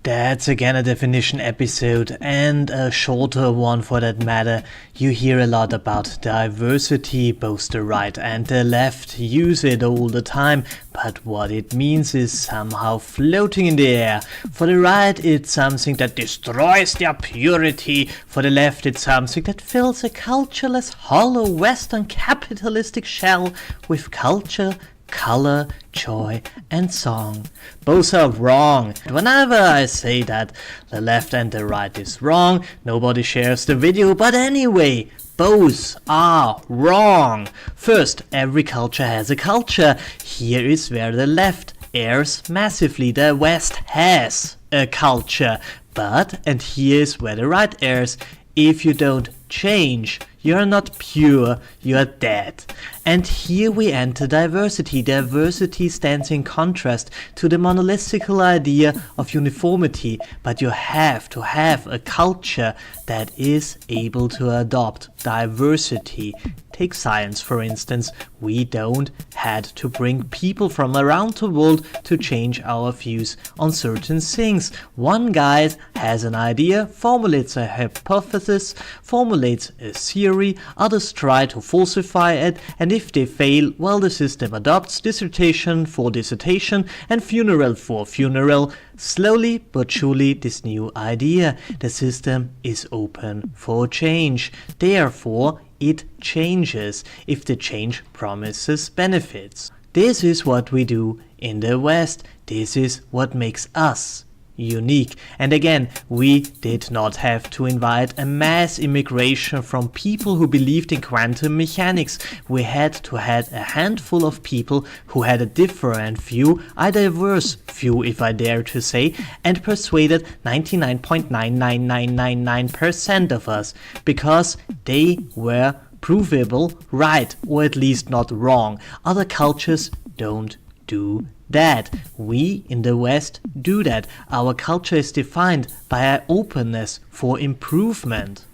That's again a definition episode, and a shorter one for that matter. You hear a lot about diversity, both the right and the left use it all the time, but what it means is somehow floating in the air. For the right it's something that destroys their purity, for the left it's something that fills a cultureless, hollow Western capitalistic shell with culture, color, joy and song. Both are wrong. Whenever I say that the left and the right is wrong, nobody shares the video, but anyway, both are wrong. First, every culture has a culture. Here is where the left errs massively. The West has a culture. But, and here's where the right errs, if you don't change, you're not pure, you're dead. And here we enter diversity. Diversity stands in contrast to the monolithical idea of uniformity, but you have to have a culture that is able to adopt diversity. Take science, for instance. We don't had to bring people from around the world to change our views on certain things. One guy has an idea, formulates a hypothesis, formulates a theory, others try to falsify it, and if they fail, well, the system adopts dissertation for dissertation and funeral for funeral. Slowly but surely this new idea, the system is open for change. Therefore, it changes if the change promises benefits. This is what we do in the West. This is what makes us unique. And again, we did not have to invite a mass immigration from people who believed in quantum mechanics. We had to have a handful of people who had a different view, a diverse view if I dare to say, and persuaded 99.99999% of us, because they were provable right, or at least not wrong. Other cultures don't do that. We in the West do that. Our culture is defined by our openness for improvement.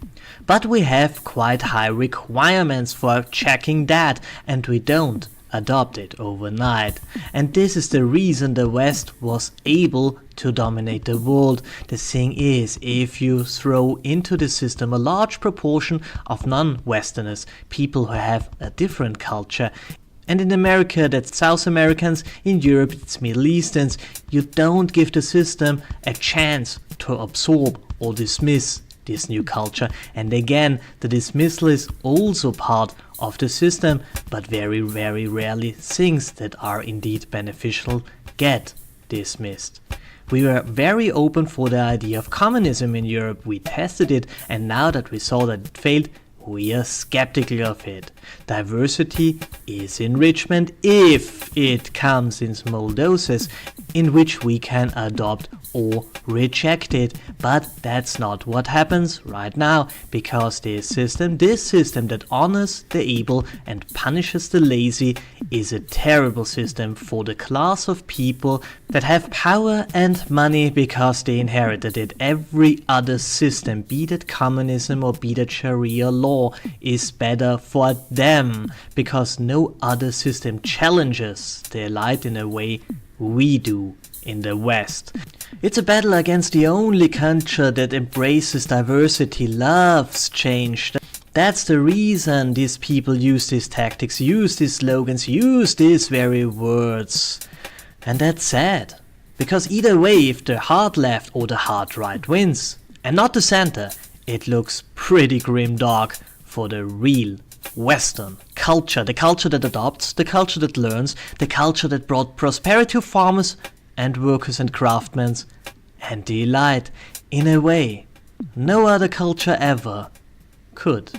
But we have quite high requirements for checking that, and we don't adopt it overnight. And this is the reason the West was able to dominate the world. The thing is, if you throw into the system a large proportion of non-Westerners, people who have a different culture, and in America that's South Americans, in Europe it's Middle Easterns, you don't give the system a chance to absorb or dismiss this new culture. And again, the dismissal is also part of the system, but very, very rarely things that are indeed beneficial get dismissed. We were very open for the idea of communism in Europe. We tested it, and now that we saw that it failed, we are skeptical of it. Diversity is enrichment if it comes in small doses in which we can adopt or reject it. But that's not what happens right now, because this system that honors the able and punishes the lazy, is a terrible system for the class of people that have power and money because they inherited it. Every other system, be that communism or be that Sharia law, is better for them, because no other system challenges their light in a way we do in the West. It's a battle against the only culture that embraces diversity, loves change. That's the reason these people use these tactics, use these slogans, use these very words. And that's sad, because either way, if the hard left or the hard right wins, and not the center, it looks pretty grim dark for the real Western culture. The culture that adopts, the culture that learns, the culture that brought prosperity to farmers and workers and craftsmen, and delight in a way no other culture ever could.